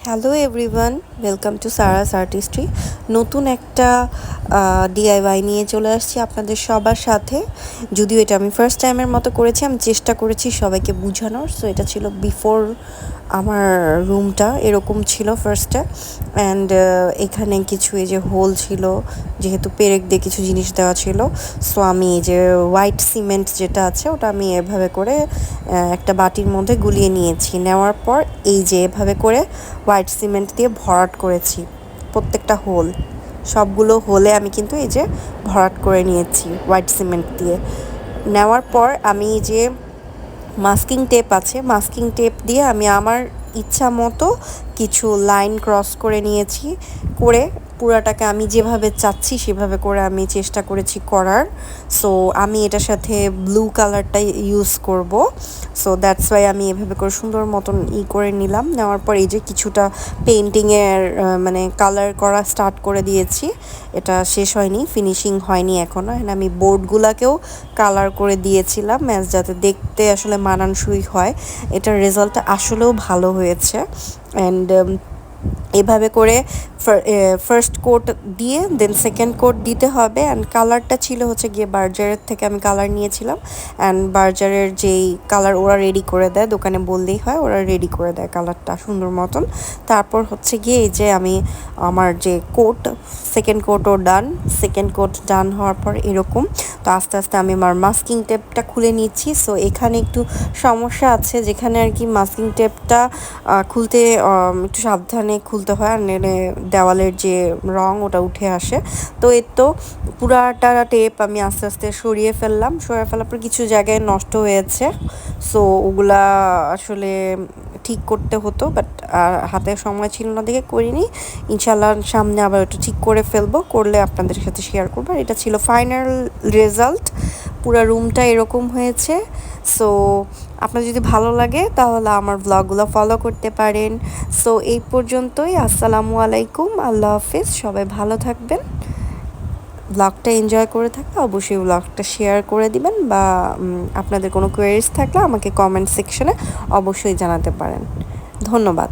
Hello everyone, welcome to Sara's artistry. নতুন একটা DIY নিয়ে চলে আসছি আপনাদের সবার সাথে। যদিও এটা আমি ফার্স্ট টাইমের মতো করেছি, আমি চেষ্টা করেছি সবাইকে বোঝানোর। সো এটা ছিল বিফোর আমার রুমটা এরকম ছিল ফার্স্টে। অ্যান্ড এখানে কিছু এই যে হোল ছিল, যেহেতু পেরেক দিয়ে কিছু জিনিস দেওয়া ছিল। সো আমি এই যে হোয়াইট সিমেন্ট যেটা আছে ওটা আমি এভাবে করে একটা বাটির মধ্যে গুলিয়ে নিয়েছি। নেওয়ার পর এই যে এভাবে করে হোয়াইট সিমেন্ট দিয়ে ভরাট করেছি প্রত্যেকটা হোল। সবগুলো হোলে আমি কিন্তু এই যে ভরাট করে নিয়েছি হোয়াইট সিমেন্ট দিয়ে। নেওয়ার পর আমি যে মাস্কিং টেপ আছে, মাস্কিং টেপ দিয়ে আমি আমার ইচ্ছা মতো কিছু লাইন ক্রস করে নিয়েছি। করে পুরাটাকে আমি যেভাবে চাচ্ছি সেভাবে করে আমি চেষ্টা করেছি করার। সো আমি এটার সাথে ব্লু কালারটাই ইউজ করব। সো দ্যাটস ওয়াই আমি এভাবে করে সুন্দর মতন করে নিলাম। নেওয়ার পর এই যে কিছুটা পেন্টিংয়ের মানে কালার করা স্টার্ট করে দিয়েছি। এটা শেষ হয়নি, ফিনিশিং হয়নি এখনও। এখানে আমি বোর্ডগুলোকেও কালার করে দিয়েছিলাম যাতে দেখতে আসলে মানানসই হয়। এটার রেজাল্টটা আসলেও ভালো হয়েছে। অ্যান্ড এভাবে করে ফার্স্ট কোট দিয়ে দেন সেকেন্ড কোট দিতে হবে। অ্যান্ড কালারটা ছিল হচ্ছে গিয়ে বার্জারের থেকে আমি কালার নিয়েছিলাম। অ্যান্ড বার্জারের যেই কালার ওরা রেডি করে দেয়, দোকানে বললেই হয়, ওরা রেডি করে দেয় কালারটা সুন্দর মতন। তারপর হচ্ছে গিয়ে এই যে আমি আমার যে কোট, সেকেন্ড কোটও ডান। সেকেন্ড কোট ডান হওয়ার পর এরকম তো আস্তে আস্তে আমি আমার মাস্কিং টেপটা খুলে নিচ্ছি। সো এখানে একটু সমস্যা আছে, যেখানে আর কি মাস্কিং টেপটা খুলতে একটু সাবধানে খুলতে হয়, আর নেড়ে দেওয়ালের যে রং ওটা উঠে আসে। তো এর তো পুরাটা টেপ আমি আস্তে আস্তে সরিয়ে ফেললাম। সরিয়ে ফেলার পর কিছু জায়গায় নষ্ট হয়েছে। সো ওগুলা আসলে ঠিক করতে হতো, বাট হাতে সময় ছিল না দেখে করিনি। ইনশাল্লাহ সামনে আবার ওটা ঠিক করে ফেলবো, করলে আপনাদের সাথে শেয়ার করবো। আর এটা ছিল ফাইনাল রেজাল্ট। পুরো রুমটা এরকম হয়েছে। সো আপনার যদি ভালো লাগে তাহলে আমার ব্লগগুলো ফলো করতে পারেন। সো এই পর্যন্তই। আসসালামু আলাইকুম, আল্লাহ হাফিজ, সবাই ভালো থাকবেন। ব্লগটা এনজয় করে থাকলে অবশ্যই ব্লগটা শেয়ার করে দিবেন, বা আপনাদের কোনো কোয়েরিজ থাকলে আমাকে কমেন্ট সেকশনে অবশ্যই জানাতে পারেন। ধন্যবাদ।